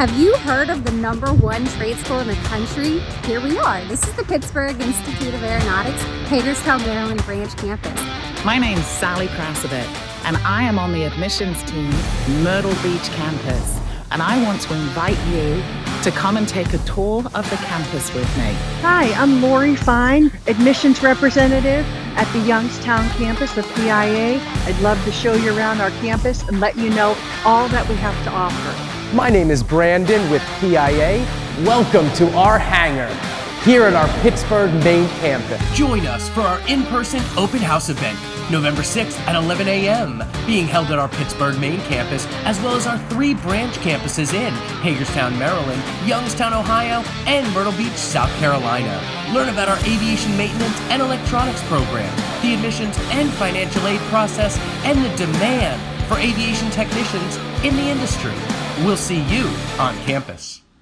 Have you heard of the #1 trade school in the country? Here we are. This is the Pittsburgh Institute of Aeronautics, Hagerstown, Maryland branch campus. My name's Sally Krasovit, and I am on the admissions team, Myrtle Beach campus. And I want to invite you to come and take a tour of the campus with me. Hi, I'm Lori Fine, admissions representative at the Youngstown campus of PIA. I'd love to show you around our campus and let you know all that we have to offer. My name is Brandon with PIA. Welcome to our hangar here at our Pittsburgh main campus. Join us for our in-person open house event, November 6th at 11 a.m., being held at our Pittsburgh main campus, as well as our 3 branch campuses in Hagerstown, Maryland, Youngstown, Ohio, and Myrtle Beach, South Carolina. Learn about our aviation maintenance and electronics program, the admissions and financial aid process, and the demand for aviation technicians in the industry. We'll see you on campus.